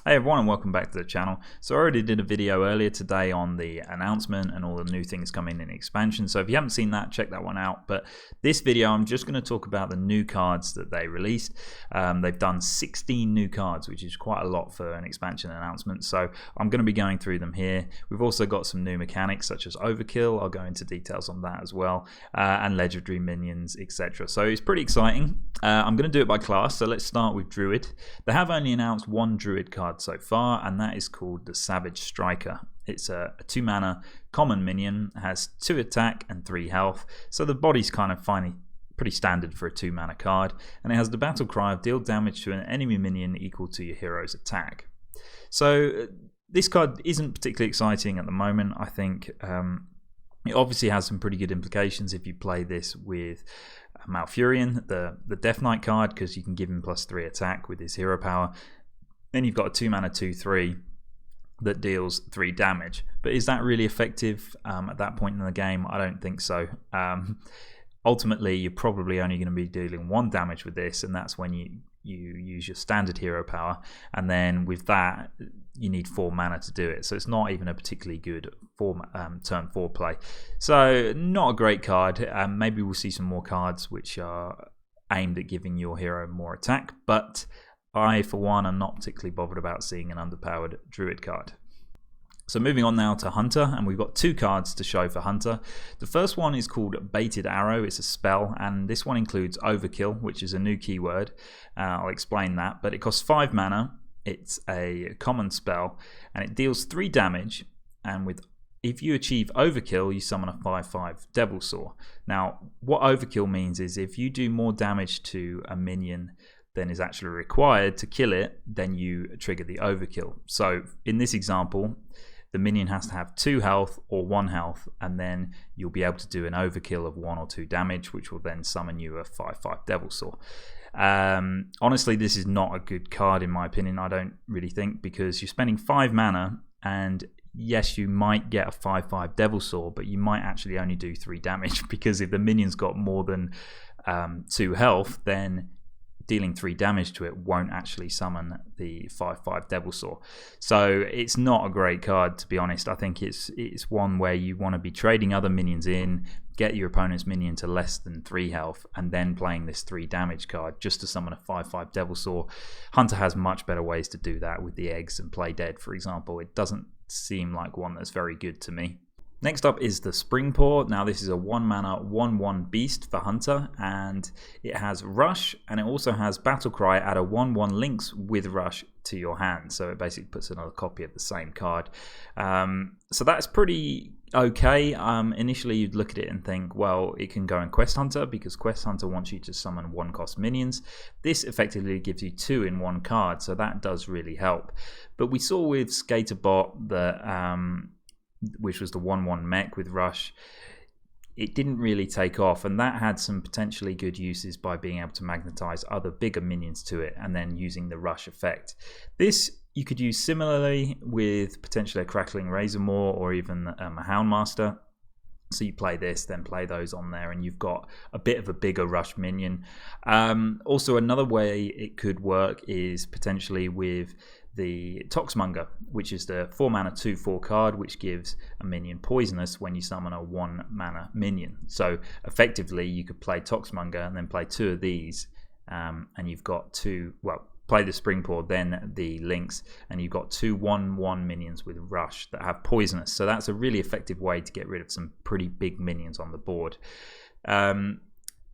Hey everyone, and welcome back to the channel. So I already did a video earlier today on the announcement and all the new things coming in the expansion, so if you haven't seen that, check that one out. But this video I'm just going to talk about the new cards that they released. They've done 16 new cards, which is quite a lot for an expansion announcement, so I'm going to be going through them here. We've also got some new mechanics such as Overkill, I'll go into details on that as well, and legendary minions, etc. So it's pretty exciting. I'm going to do it by class, so let's start with Druid. They have only announced one Druid card so far, and that is called the Savage Striker. It's a 2-mana common minion, has 2 attack and 3 health, so the body's kind of pretty standard for a 2-mana card, and it has the battle cry of deal damage to an enemy minion equal to your hero's attack. So this card isn't particularly exciting at the moment. I think it obviously has some pretty good implications if you play this with Malfurion, the Death Knight card, because you can give him +3 attack with his hero power. Then you've got a 2-mana 2/3 that deals 3 damage. But is that really effective at that point in the game? I don't think so. Ultimately, you're probably only going to be dealing 1 damage with this, and that's when you use your standard hero power. And then with that, you need 4 mana to do it. So it's not even a particularly good turn 4 play. So not a great card. Maybe we'll see some more cards which are aimed at giving your hero more attack, but I, for one, am not particularly bothered about seeing an underpowered Druid card. So moving on now to Hunter, and we've got 2 cards to show for Hunter. The first one is called Baited Arrow. It's a spell, and this one includes Overkill, which is a new keyword. I'll explain that, but it costs 5 mana. It's a common spell, and it deals 3 damage, and if you achieve Overkill, you summon a 5/5 Devil Saw. Now, what Overkill means is if you do more damage to a minion than is actually required to kill it, then you trigger the Overkill. So in this example, the minion has to have 2 health or 1 health, and then you'll be able to do an Overkill of 1 or 2 damage, which will then summon you a 5/5 Devil Saw. Honestly, this is not a good card in my opinion, I don't really think, because you're spending 5 mana, and yes, you might get a 5/5 Devil Saw, but you might actually only do 3 damage, because if the minion's got more than 2 health, then dealing 3 damage to it won't actually summon the 5/5 Devil Saw. So it's not a great card, to be honest. I think it's one where you want to be trading other minions in, get your opponent's minion to less than 3 health, and then playing this 3 damage card just to summon a 5/5 Devil Saw. Hunter has much better ways to do that with the eggs and play dead, for example. It doesn't seem like one that's very good to me. Next up is the Springpaw. Now this is a 1-mana 1/1 beast for Hunter, and it has Rush, and it also has Battle Cry. Add a 1/1 links with Rush to your hand, so it basically puts another copy of the same card. So that's pretty okay. Initially you'd look at it and think, well, it can go in Quest Hunter, because Quest Hunter wants you to summon 1-cost minions. This effectively gives you 2 in 1 card, so that does really help. But we saw with Skaterbot that which was the 1/1 mech with Rush, it didn't really take off, and that had some potentially good uses by being able to magnetize other bigger minions to it and then using the Rush effect. This you could use similarly with potentially a Crackling Razormaw or even a Houndmaster. So you play this, then play those on there, and you've got a bit of a bigger Rush minion. Also, another way it could work is potentially with the Toxmonger, which is the 4-mana 2/4 card, which gives a minion poisonous when you summon a 1-mana minion. So effectively, you could play Toxmonger and then play 2 of these, and you've got 2. Well, play the Springpaw, then the Lynx, and you've got 2 1/1 minions with Rush that have poisonous. So that's a really effective way to get rid of some pretty big minions on the board.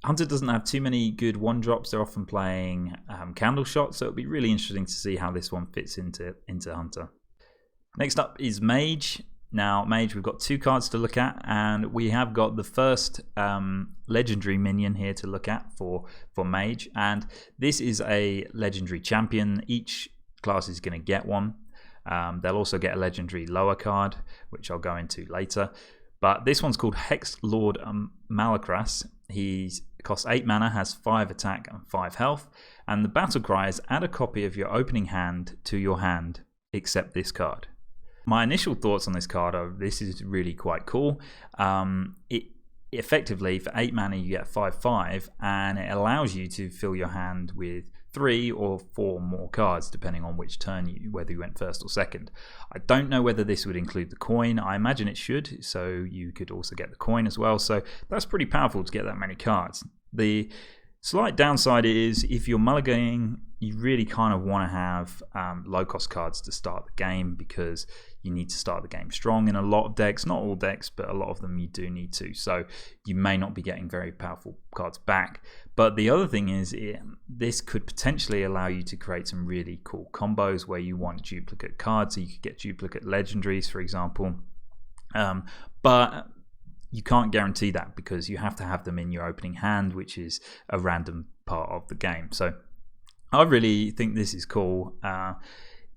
Hunter doesn't have too many good 1-drops. They're often playing Candle Shot, so it'll be really interesting to see how this one fits into Hunter. Next up is Mage. Now, Mage, we've got 2 cards to look at, and we have got the first legendary minion here to look at for Mage, and this is a legendary champion. Each class is going to get one. They'll also get a legendary lower card, which I'll go into later. But this one's called Hex Lord Malacrass. He costs 8 mana, has 5 attack and 5 health, and the battle cry is add a copy of your opening hand to your hand, except this card. My initial thoughts on this card are this is really quite cool. It effectively, for 8 mana, you get 5/5, and it allows you to fill your hand with 3 or 4 more cards depending on which turn whether you went first or second. I don't know whether this would include the coin. I imagine it should, so you could also get the coin as well. So that's pretty powerful to get that many cards. The slight downside is if you're mulliganing, you really kind of want to have low cost cards to start the game, because you need to start the game strong in a lot of decks. Not all decks, but a lot of them you do need to. So you may not be getting very powerful cards back. But the other thing is, this could potentially allow you to create some really cool combos where you want duplicate cards. So you could get duplicate legendaries, for example. But you can't guarantee that, because you have to have them in your opening hand, which is a random part of the game. So I really think this is cool.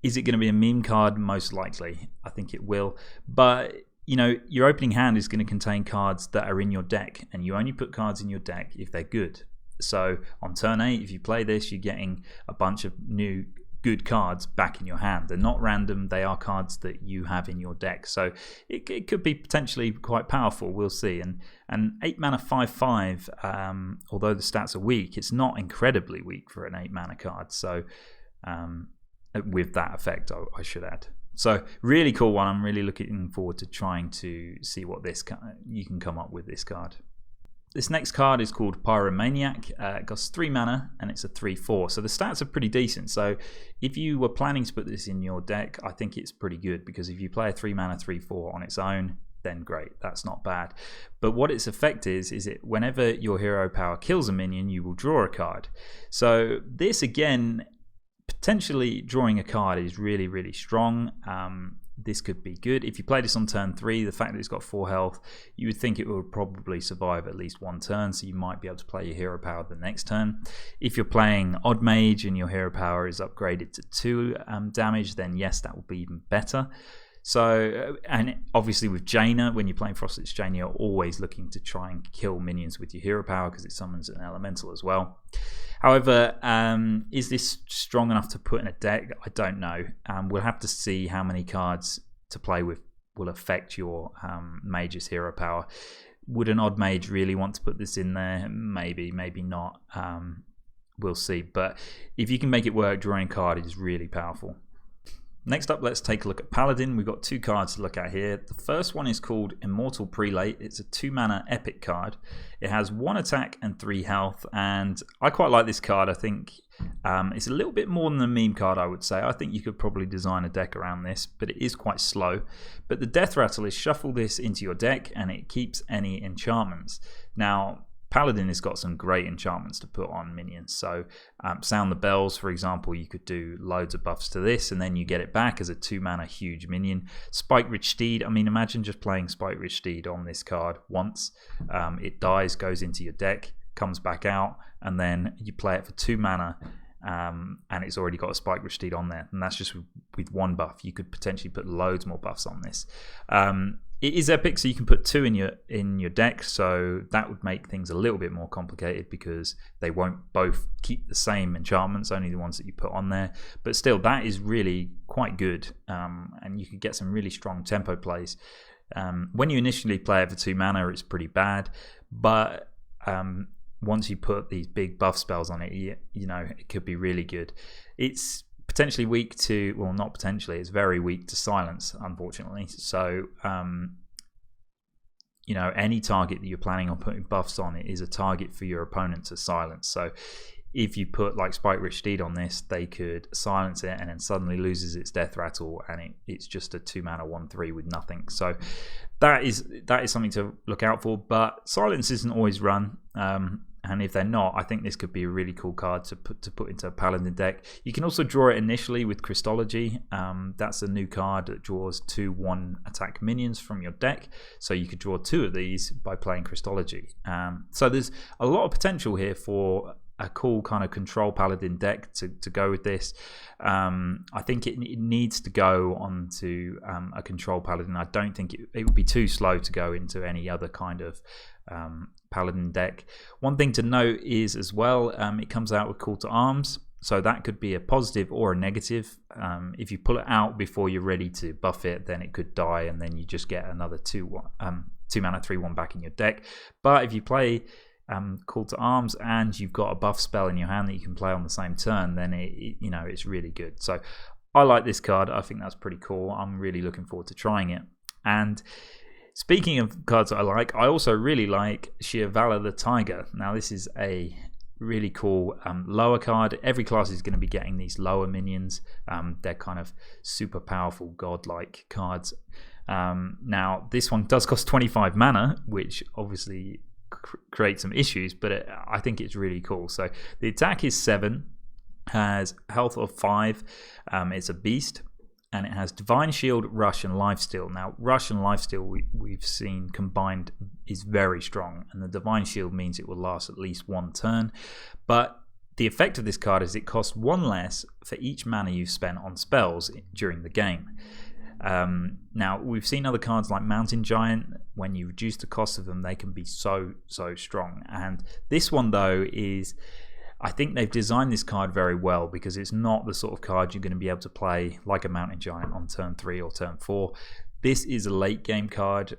Is it going to be a meme card? Most likely. I think it will. But you know, your opening hand is going to contain cards that are in your deck, and you only put cards in your deck if they're good. So on turn 8, if you play this, you're getting a bunch of new good cards back in your hand. They're not random, they are cards that you have in your deck. So it could be potentially quite powerful, we'll see. And 8 mana 5/5, although the stats are weak, it's not incredibly weak for an 8 mana card. So with that effect, I should add. So really cool one. I'm really looking forward to trying to see what you can come up with this card. This next card is called Pyromaniac. It costs 3 mana and it's a 3/4. So the stats are pretty decent. So if you were planning to put this in your deck, I think it's pretty good, because if you play a 3 mana 3/4 on its own, then great, that's not bad. But what its effect is it whenever your hero power kills a minion, you will draw a card. So this again, potentially drawing a card is really, really strong. This could be good. If you play this on turn 3, the fact that it's got 4 health, you would think it would probably survive at least 1 turn, so you might be able to play your hero power the next turn. If you're playing Odd Mage and your hero power is upgraded to 2 damage, then yes, that will be even better. So, and obviously with Jaina, when you're playing Frostit's Jaina, you're always looking to try and kill minions with your hero power, because it summons an elemental as well. However, is this strong enough to put in a deck? I don't know. We'll have to see how many cards to play with will affect your Mage's hero power. Would an Odd Mage really want to put this in there? Maybe, maybe not. We'll see. But if you can make it work, drawing a card is really powerful. Next up, let's take a look at Paladin. We've got 2 cards to look at here. The first one is called Immortal Prelate. It's a 2 mana epic card. It has 1 attack and 3 health, and I quite like this card. I think it's a little bit more than a meme card, I would say. I think you could probably design a deck around this, but it is quite slow. But the death rattle is shuffle this into your deck, and it keeps any enchantments. Now, Paladin has got some great enchantments to put on minions. So Sound the Bells, for example, you could do loads of buffs to this, and then you get it back as a 2 mana huge minion. Spike Rich Steed, I mean, imagine just playing Spike Rich Steed on this card once. It dies, goes into your deck, comes back out, and then you play it for 2 mana, and it's already got a Spike Rich Steed on there. And that's just with 1 buff. You could potentially put loads more buffs on this. It is epic, so you can put 2 in your deck, so that would make things a little bit more complicated, because they won't both keep the same enchantments, only the ones that you put on there. But still, that is really quite good, and you could get some really strong tempo plays. When you initially play it for 2 mana, it's pretty bad, but once you put these big buff spells on it, you know, it could be really good. It's potentially weak to, well, not potentially, it's very weak to silence, unfortunately. So, you know, any target that you're planning on putting buffs on, it is a target for your opponent to silence. So if you put like Spike Rich Steed on this, they could silence it and then suddenly loses its death rattle, and it's just a 2 mana 1/3 with nothing. So that is something to look out for. But silence isn't always run. And if they're not, I think this could be a really cool card to put into a Paladin deck. You can also draw it initially with Christology. That's a new card that draws 2 1 attack minions from your deck. So you could draw 2 of these by playing Christology. So there's a lot of potential here for a cool kind of control Paladin deck to go with this. I think it needs to go onto a control Paladin. I don't think it would be too slow to go into any other kind of Paladin deck. One thing to note is as well, it comes out with Call to Arms, so that could be a positive or a negative. If you pull it out before you're ready to buff it, then it could die, and then you just get another 2 mana 3/1 back in your deck. But if you play Call to Arms and you've got a buff spell in your hand that you can play on the same turn, then it's really good. So I like this card. I think that's pretty cool. I'm really looking forward to trying it. And speaking of cards that I like, I also really like Shirvallah the Tiger. Now this is a really cool lower card. Every class is going to be getting these lower minions. They're kind of super powerful godlike cards. Now this one does cost 25 mana, which obviously creates some issues, but I think it's really cool. So the attack is 7, has health of 5, it's a beast, and it has Divine Shield, Rush, and Lifesteal. Now, Rush and Lifesteal we've seen combined is very strong, and the Divine Shield means it will last at least 1 turn. But the effect of this card is it costs 1 less for each mana you've spent on spells during the game. Now, we've seen other cards like Mountain Giant. When you reduce the cost of them, they can be so strong. And this one, though, is... I think they've designed this card very well because it's not the sort of card you're going to be able to play like a Mountain Giant on turn 3 or turn 4. This is a late game card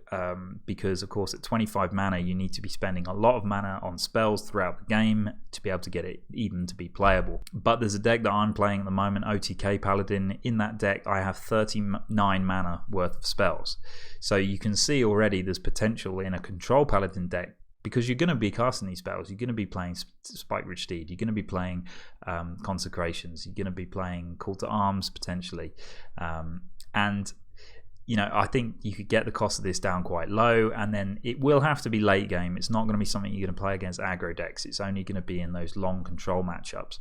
because, of course, at 25 mana, you need to be spending a lot of mana on spells throughout the game to be able to get it even to be playable. But there's a deck that I'm playing at the moment, OTK Paladin. In that deck, I have 39 mana worth of spells. So you can see already there's potential in a Control Paladin deck. Because you're going to be casting these spells, you're going to be playing Spike Ridge Steed, you're going to be playing Consecrations, you're going to be playing Call to Arms potentially, and I think you could get the cost of this down quite low, and then it will have to be late game. It's not going to be something you're going to play against aggro decks. It's only going to be in those long control matchups.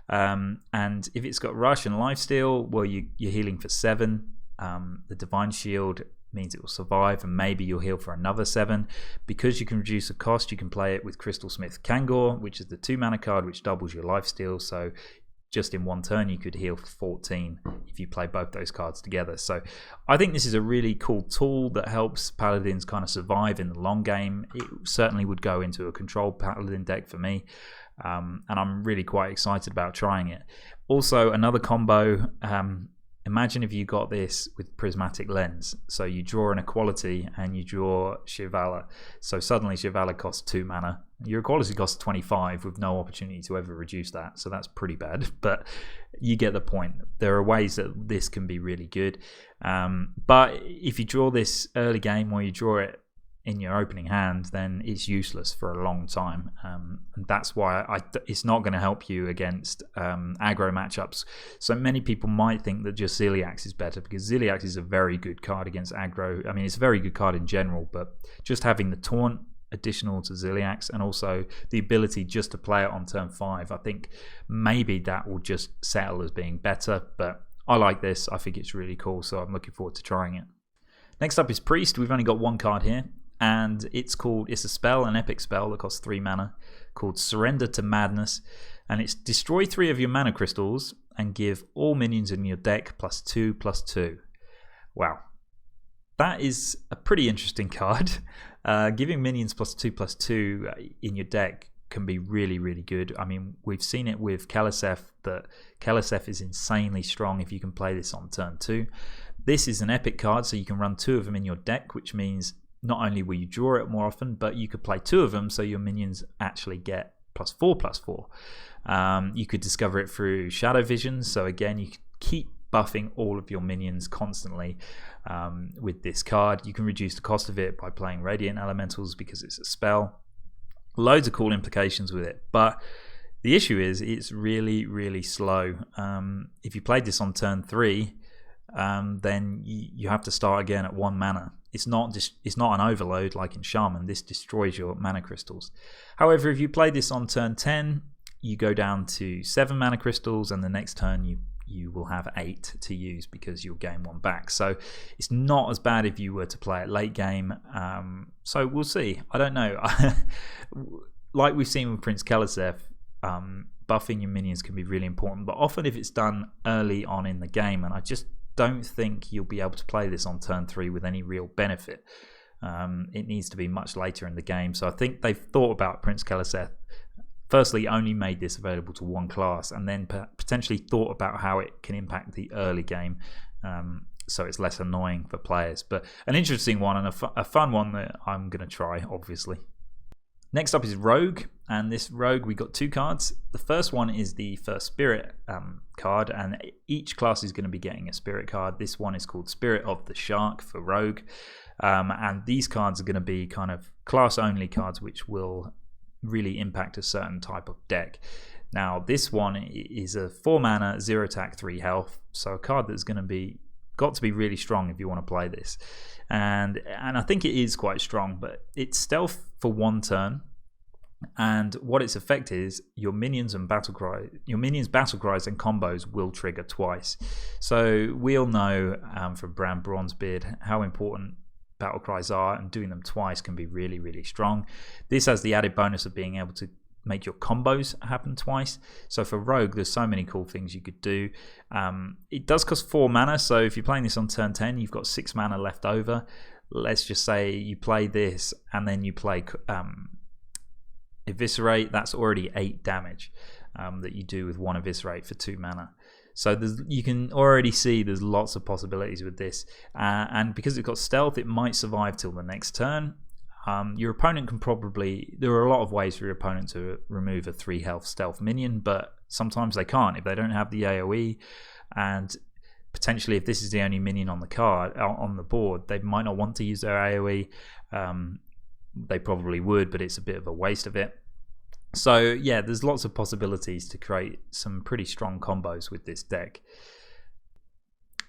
And if it's got Rush and Lifesteal, well, you're healing for 7. The Divine Shield means it will survive, and maybe you'll heal for another 7. Because you can reduce the cost, you can play it with Crystal Smith Kangor, which is the 2 mana card which doubles your lifesteal. So just in 1 turn you could heal for 14 if you play both those cards together. So I think this is a really cool tool that helps Paladins kind of survive in the long game. It certainly would go into a controlled Paladin deck for me, and I'm really quite excited about trying it. Also, another combo, imagine if you got this with Prismatic Lens. So you draw an Equality and you draw Shirvallah. So suddenly Shirvallah costs 2 mana. Your Equality costs 25 with no opportunity to ever reduce that. So that's pretty bad, but you get the point. There are ways that this can be really good. But if you draw this early game or you draw it in your opening hand, then it's useless for a long time, and that's why it's not going to help you against aggro matchups. So many people might think that just Ziliax is better, because Ziliax is a very good card against aggro. I mean, it's a very good card in general, but just having the taunt additional to Ziliax and also the ability just to play it on turn 5, I think maybe that will just settle as being better. But I like this. I think it's really cool, so I'm looking forward to trying it. Next up is Priest. We've only got 1 card here, and it's a spell, an epic spell that costs 3 mana, called Surrender to Madness, and it's destroy 3 of your mana crystals and give all minions in your deck +2/+2. Wow, that is a pretty interesting card. Giving minions +2/+2 in your deck can be really, really good. I mean, we've seen it with Keleseth, that Keleseth is insanely strong if you can play this on turn 2. This is an epic card, so you can run 2 of them in your deck, which means not only will you draw it more often, but you could play 2 of them so your minions actually get +4/+4. You could discover it through Shadow Vision, so again, you could keep buffing all of your minions constantly with this card. You can reduce the cost of it by playing Radiant Elementals because it's a spell. Loads of cool implications with it, but the issue is it's really, really slow. If you played this on turn 3, then you have to start again at 1 mana. It's not an overload like in Shaman. This destroys your mana crystals. However, if you play this on turn 10, you go down to 7 mana crystals, and the next turn you will have 8 to use because you'll gain 1 back. So it's not as bad if you were to play it late game. So we'll see. I don't know. Like we've seen with Prince Keleseth, buffing your minions can be really important, but often if it's done early on in the game, and I just don't think you'll be able to play this on turn 3 with any real benefit. It needs to be much later in the game. So I think they've thought about Prince Keleseth. Firstly, only made this available to 1 class, and then potentially thought about how it can impact the early game, so it's less annoying for players. But an interesting one and a fun one that I'm going to try, obviously. Next up is Rogue, and this Rogue, we got 2 cards. The first one is the first Spirit card, and each class is going to be getting a Spirit card. This one is called Spirit of the Shark for Rogue, and these cards are going to be kind of class-only cards which will really impact a certain type of deck. Now, this one is a 4 mana, 0 attack, 3 health, so a card that's going to be got to be really strong if you want to play this. And I think it is quite strong, but it's stealth for 1 turn, and what its effect is, your minions battle cries and combos will trigger twice. So we all know from Bran Bronzebeard how important battle cries are, and doing them twice can be really, really strong. This has the added bonus of being able to make your combos happen twice. So for Rogue, there's so many cool things you could do. It does cost 4 mana, so if you're playing this on turn 10, you've got 6 mana left over. Let's just say you play this and then you play Eviscerate. That's already 8 damage that you do with 1 Eviscerate for 2 mana. So you can already see there's lots of possibilities with this, and because it's got stealth, it might survive till the next turn. Your opponent can probably, there are a lot of ways for your opponent to remove a 3 health stealth minion, but sometimes they can't if they don't have the AoE, and potentially if this is the only minion on the card, on the board, they might not want to use their AoE. They probably would, but it's a bit of a waste of it. So yeah, there's lots of possibilities to create some pretty strong combos with this deck.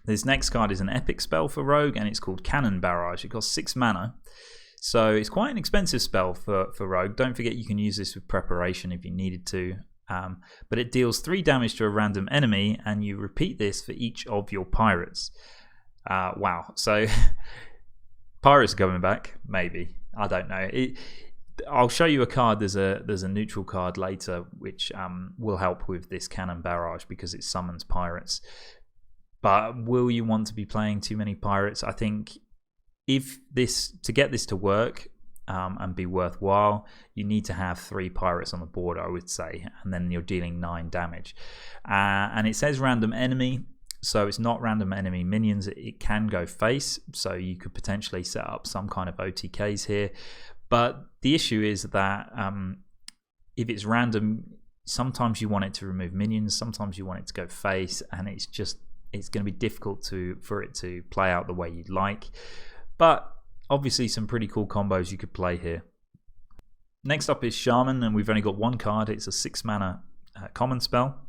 This next card is an epic spell for Rogue, and it's called Cannon Barrage. It costs 6 mana. So it's quite an expensive spell for Rogue. Don't forget you can use this with preparation if you needed to. But it deals 3 damage to a random enemy, and you repeat this for each of your pirates. Wow. So pirates are coming back, maybe. I don't know. I'll show you a card. There's a neutral card later which will help with this Cannon Barrage because it summons pirates. But will you want to be playing too many pirates? I think to get this to work and be worthwhile, you need to have 3 pirates on the board, I would say, and then you're dealing 9 damage. And it says random enemy, so it's not random enemy minions. It can go face, so you could potentially set up some kind of OTKs here. But the issue is that if it's random, sometimes you want it to remove minions, sometimes you want it to go face, and it's going to be difficult for it to play out the way you'd like. But obviously some pretty cool combos you could play here. Next up is Shaman, and we've only got 1 card. It's a 6 mana common spell.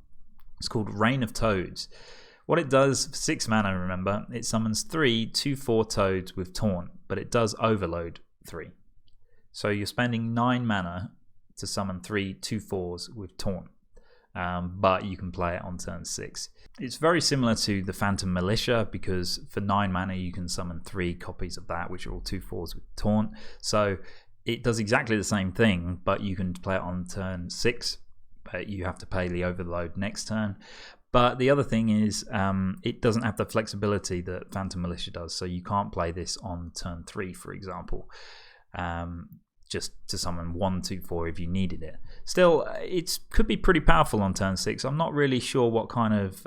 It's called Reign of Toads. What it does, 6 mana, remember, it summons 3 2/4 toads with taunt, but it does overload 3. So you're spending 9 mana to summon 3 2/4s with taunt, but you can play it on turn 6. It's very similar to the Phantom Militia, because for 9 mana you can summon 3 copies of that, which are all 2/4s with taunt. So it does exactly the same thing, but you can play it on turn 6, but you have to pay the overload next turn. But the other thing is it doesn't have the flexibility that Phantom Militia does, so you can't play this on turn 3, for example, just to summon 1 2/4 if you needed it. Still, it could be pretty powerful on turn 6. I'm not really sure what kind of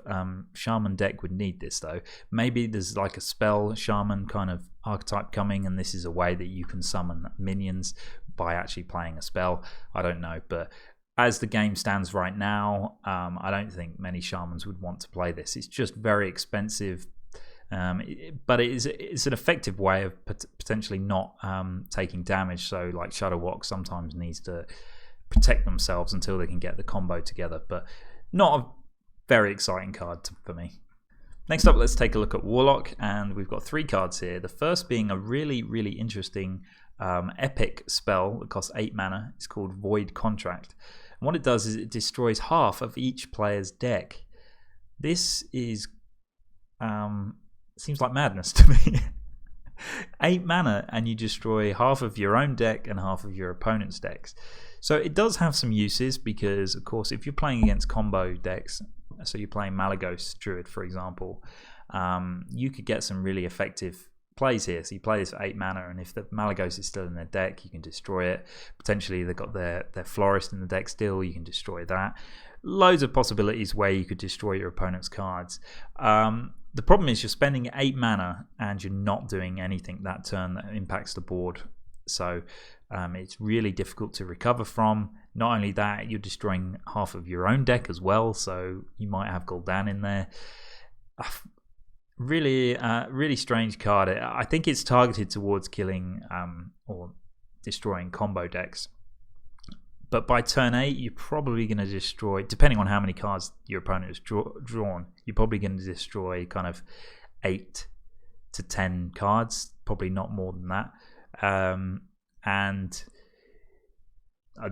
Shaman deck would need this, though. Maybe there's like a spell Shaman kind of archetype coming, and this is a way that you can summon minions by actually playing a spell. I don't know, but as the game stands right now, I don't think many Shamans would want to play this. It's just very expensive, but it's an effective way of potentially not taking damage. So like Shadowwalk sometimes needs to protect themselves until they can get the combo together, but not a very exciting card for me. Next up, let's take a look at Warlock, and we've got 3 cards here. The first being a really, really interesting epic spell that costs 8 mana. It's called Void Contract. And what it does is it destroys half of each player's deck. This is seems like madness to me. 8 mana and you destroy half of your own deck and half of your opponent's decks. So it does have some uses, because of course if you're playing against combo decks, so you're playing Malacrass Druid for example, you could get some really effective plays here. So you play this for 8 mana, and if the Malacrass is still in their deck, you can destroy it. Potentially they've got their Florist in the deck still, you can destroy that. Loads of possibilities where you could destroy your opponent's cards. The problem is you're spending 8 mana and you're not doing anything that turn that impacts the board so it's really difficult to recover from. Not only that, you're destroying half of your own deck as well, so you might have Gul'dan in there. Really strange card. I think it's targeted towards killing or destroying combo decks. But by turn 8, you're probably going to destroy, depending on how many cards your opponent has drawn, you're probably going to destroy kind of 8 to 10 cards, probably not more than that. And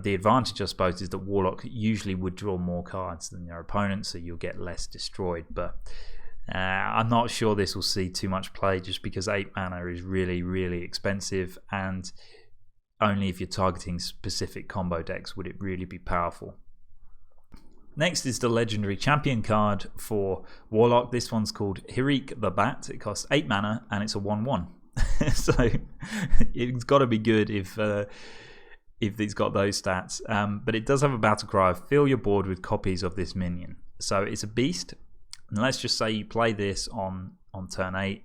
the advantage, I suppose, is that Warlock usually would draw more cards than their opponent, so you'll get less destroyed. But I'm not sure this will see too much play, just because 8 mana is really expensive, and only if you're targeting specific combo decks would it really be powerful. Next is the legendary champion card for Warlock. This one's called Hir'eek the Bat. It costs 8 mana and it's a 1/1. So it's got to be good if it's got those stats. But it does have a battle cry of fill your board with copies of this minion. So it's a beast. And let's just say you play this on turn 8,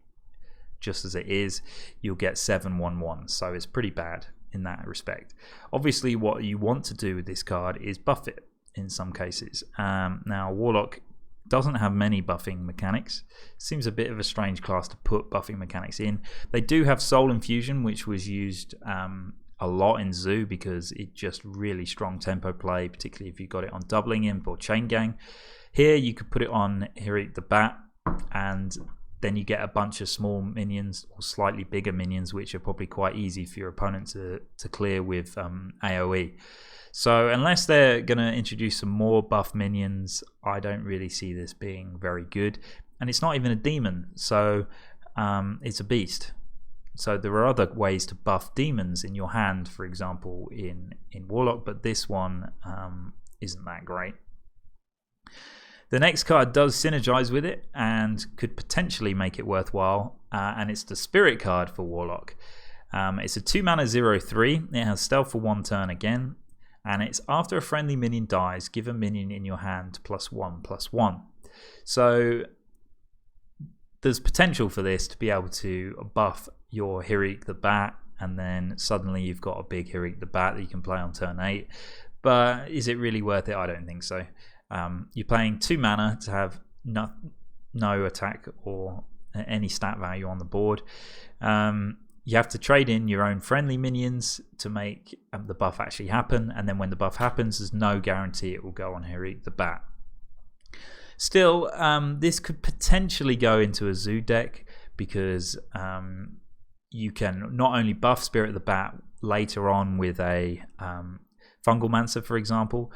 just as it is, you'll get 7/1/1. So it's pretty bad in that respect. Obviously, what you want to do with this card is buff it in some cases. Now, Warlock doesn't have many buffing mechanics. Seems a bit of a strange class to put buffing mechanics in. They do have Soul Infusion, which was used a lot in Zoo because it's just really strong tempo play, particularly if you got it on Doubling Imp or Chain Gang. Here, you could put it on Hir'eek the Bat, and then you get a bunch of small minions or slightly bigger minions, which are probably quite easy for your opponent to clear with AoE. So unless they're going to introduce some more buff minions, I don't really see this being very good. And it's not even a demon, so it's a beast. So there are other ways to buff demons in your hand, for example, in Warlock, but this one isn't that great. The next card does synergize with it and could potentially make it worthwhile, and it's the Spirit card for Warlock. It's a 2 mana 0/3. It has stealth for 1 turn again, and it's after a friendly minion dies, give a minion in your hand +1/+1. So there's potential for this to be able to buff your Hir'eek the Bat, and then suddenly you've got a big Hir'eek the Bat that you can play on turn 8. But is it really worth it? I don't think so. You're playing 2 mana to have no attack or any stat value on the board. You have to trade in your own friendly minions to make the buff actually happen, and then when the buff happens, there's no guarantee it will go on Hir'eek the Bat. Still, this could potentially go into a Zoo deck because you can not only buff Spirit the Bat later on with a Fungal Mancer, for example,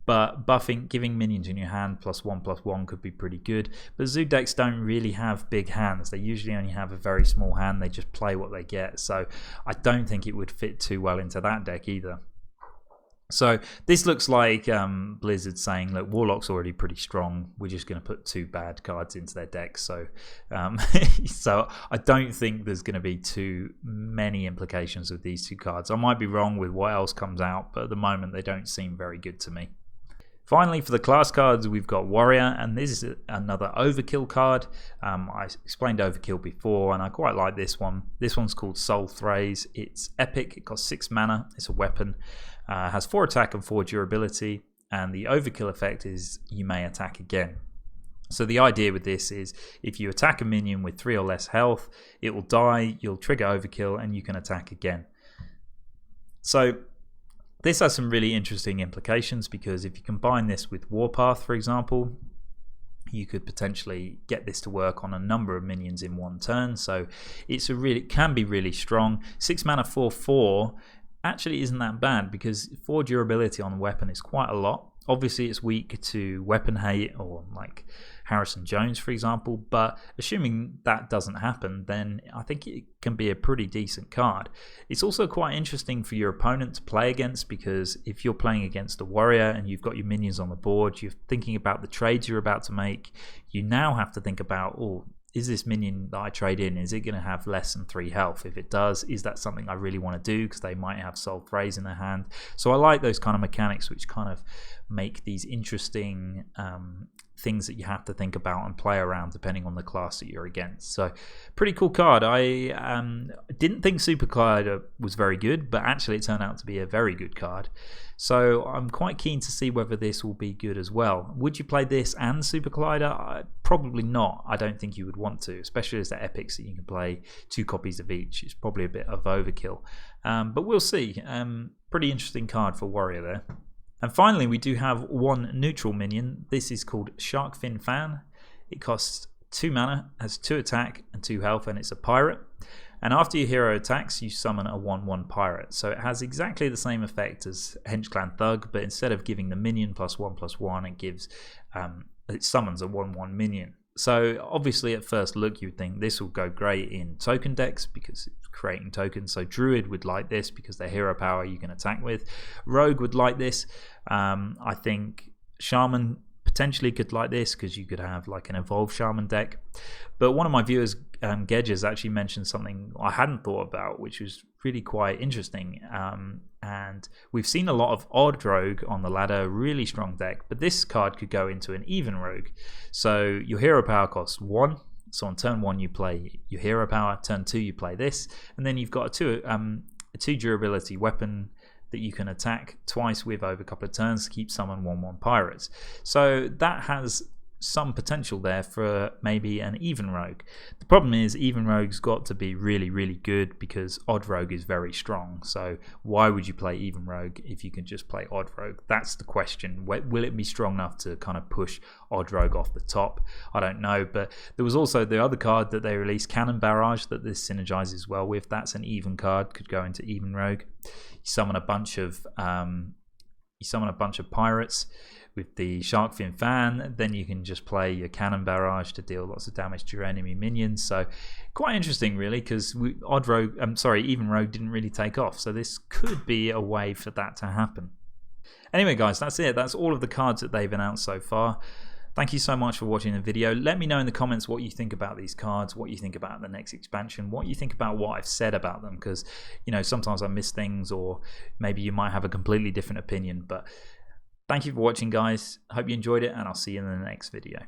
but giving minions in your hand +1/+1 could be pretty good. But Zoo decks don't really have big hands. They usually only have a very small hand. They just play what they get. So I don't think it would fit too well into that deck either. So this looks like Blizzard saying, look, Warlock's already pretty strong. We're just going to put 2 bad cards into their deck. So, so I don't think there's going to be too many implications with these 2 cards. I might be wrong with what else comes out, but at the moment they don't seem very good to me. Finally, for the class cards, we've got Warrior, and this is another Overkill card. I explained Overkill before, and I quite like this one. This one's called Soul Thraze. It's epic. It costs 6 mana. It's a weapon. Has 4 attack and 4 durability, and the Overkill effect is you may attack again. So the idea with this is if you attack a minion with 3 or less health, it will die, you'll trigger Overkill, and you can attack again. So this has some really interesting implications, because if you combine this with Warpath, for example, you could potentially get this to work on a number of minions in 1 turn. So it can be really strong. 6 mana 4/4 actually isn't that bad, because 4 durability on the weapon is quite a lot. Obviously it's weak to weapon hate or like Harrison Jones, for example, but assuming that doesn't happen, then I think it can be a pretty decent card. It's also quite interesting for your opponent to play against, because if you're playing against a warrior and you've got your minions on the board, you're thinking about the trades you're about to make. You now have to think about, oh, is this minion that I trade in, is it going to have less than 3 health? If it does, is that something I really want to do? Because they might have Soul Thraze in their hand. So I like those kind of mechanics which kind of make these interesting things that you have to think about and play around depending on the class that you're against. So pretty cool card. I didn't think Super Collider was very good, but actually it turned out to be a very good card. So I'm quite keen to see whether this will be good as well. Would you play this and Super Collider? Probably not. I don't think you would want to, especially as the epics that you can play 2 copies of each. It's probably a bit of overkill, but we'll see. Pretty interesting card for Warrior there. And finally, we do have one neutral minion. This is called Sharkfin Fan. It costs 2 mana, has 2 attack and 2 health, and it's a pirate. And after your hero attacks, you summon a 1/1 pirate. So it has exactly the same effect as Henchclan Thug, but instead of giving the minion +1/+1, it gives it summons a 1/1 minion. So obviously at first look you would think this will go great in token decks because it's creating tokens. So Druid would like this because they're hero power you can attack with. Rogue would like this. I think Shaman potentially could like this because you could have like an evolved Shaman deck. But one of my viewers, Gedges, actually mentioned something I hadn't thought about, which was really quite interesting. And we've seen a lot of odd rogue on the ladder, really strong deck, but this card could go into an even rogue. So your hero power costs 1. So on turn 1 you play your hero power, turn 2 you play this, and then you've got a 2 durability weapon that you can attack twice with over a couple of turns to keep summon 1/1 pirates. So that has some potential there for maybe an even rogue. The problem is even rogue's got to be really, really good because odd rogue is very strong. So why would you play even rogue if you can just play odd rogue? That's the question. Will it be strong enough to kind of push odd rogue off the top? I don't know. But there was also the other card that they released, Cannon Barrage, that this synergizes well with. That's an even card, could go into even rogue. You summon a bunch of pirates with the Sharkfin Fan, then you can just play your Cannon Barrage to deal lots of damage to your enemy minions. So quite interesting really, because even rogue didn't really take off, so this could be a way for that to happen. Anyway guys, that's it. That's all of the cards that they've announced so far. Thank you so much for watching the video. Let me know in the comments what you think about these cards, what you think about the next expansion, what you think about what I've said about them, because you know sometimes I miss things, or maybe you might have a completely different opinion. But thank you for watching guys. I hope you enjoyed it, and I'll see you in the next video.